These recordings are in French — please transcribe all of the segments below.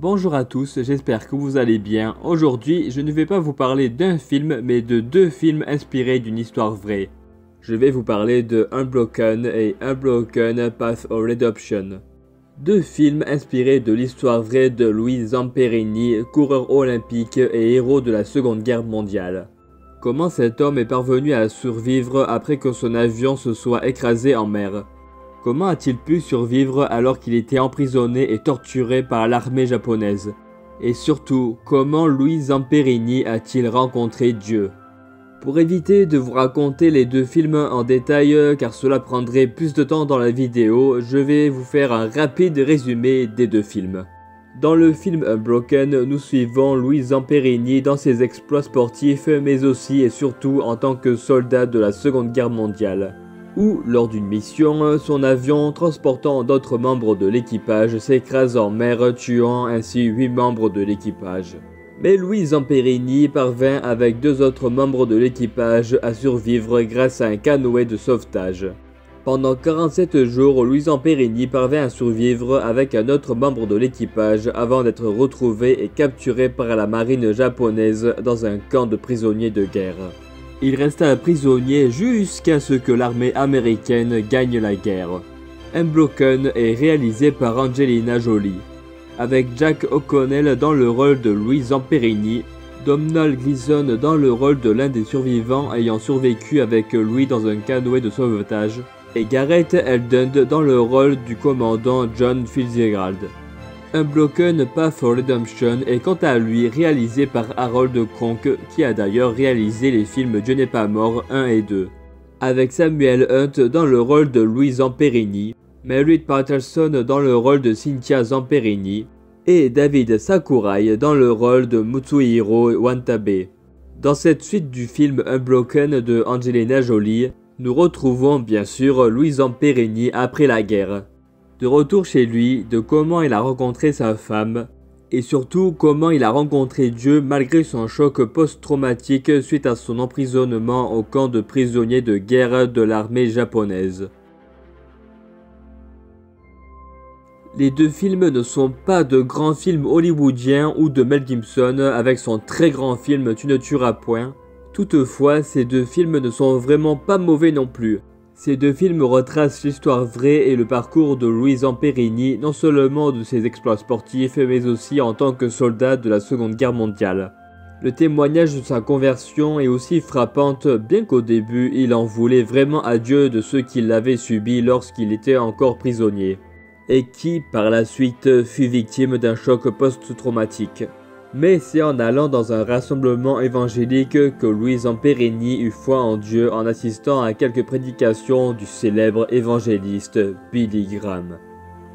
Bonjour à tous, j'espère que vous allez bien. Aujourd'hui, je ne vais pas vous parler d'un film, mais de deux films inspirés d'une histoire vraie. Je vais vous parler de Unbroken et Unbroken Path of Redemption. Deux films inspirés de l'histoire vraie de Louis Zamperini, coureur olympique et héros de la Seconde Guerre mondiale. Comment cet homme est parvenu à survivre après que son avion se soit écrasé en mer? Comment a-t-il pu survivre alors qu'il était emprisonné et torturé par l'armée japonaise? Et surtout, comment Louis Zamperini a-t-il rencontré Dieu? Pour éviter de vous raconter les deux films en détail car cela prendrait plus de temps dans la vidéo, je vais vous faire un rapide résumé des deux films. Dans le film Unbroken, nous suivons Louis Zamperini dans ses exploits sportifs mais aussi et surtout en tant que soldat de la Seconde Guerre mondiale, où, lors d'une mission, son avion transportant d'autres membres de l'équipage s'écrase en mer, tuant ainsi 8 membres de l'équipage. Mais Louis Zamperini parvint avec 2 autres membres de l'équipage à survivre grâce à un canoë de sauvetage. Pendant 47 jours, Louis Zamperini parvint à survivre avec un autre membre de l'équipage avant d'être retrouvé et capturé par la marine japonaise dans un camp de prisonniers de guerre. Il resta prisonnier jusqu'à ce que l'armée américaine gagne la guerre. Unbroken est réalisé par Angelina Jolie, avec Jack O'Connell dans le rôle de Louis Zamperini, Domhnall Gleeson dans le rôle de l'un des survivants ayant survécu avec lui dans un canoë de sauvetage, et Gareth Edlund dans le rôle du commandant John Fitzgerald. Unbroken Path of Redemption est quant à lui réalisé par Harold Kronk, qui a d'ailleurs réalisé les films Dieu n'est pas mort 1 et 2, avec Samuel Hunt dans le rôle de Louis Zamperini, Merritt Patterson dans le rôle de Cynthia Zamperini, et David Sakurai dans le rôle de Mutsuhiro Watabe. Dans cette suite du film Unbroken de Angelina Jolie, nous retrouvons bien sûr Louis Zamperini après la guerre. De retour chez lui, de comment il a rencontré sa femme, et surtout comment il a rencontré Dieu malgré son choc post-traumatique suite à son emprisonnement au camp de prisonniers de guerre de l'armée japonaise. Les deux films ne sont pas de grands films hollywoodiens ou de Mel Gibson avec son très grand film Tu ne tueras point. Toutefois, ces deux films ne sont vraiment pas mauvais non plus. Ces deux films retracent l'histoire vraie et le parcours de Louis Zamperini, non seulement de ses exploits sportifs, mais aussi en tant que soldat de la Seconde Guerre mondiale. Le témoignage de sa conversion est aussi frappante, bien qu'au début, il en voulait vraiment à Dieu de ce qu'il avait subi lorsqu'il était encore prisonnier, et qui, par la suite, fut victime d'un choc post-traumatique. Mais c'est en allant dans un rassemblement évangélique que Louis Zamperini eut foi en Dieu en assistant à quelques prédications du célèbre évangéliste Billy Graham.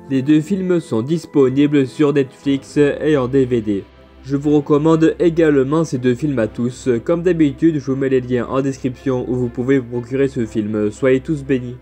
Les deux films sont disponibles sur Netflix et en DVD. Je vous recommande également ces deux films à tous. Comme d'habitude, je vous mets les liens en description où vous pouvez vous procurer ce film. Soyez tous bénis.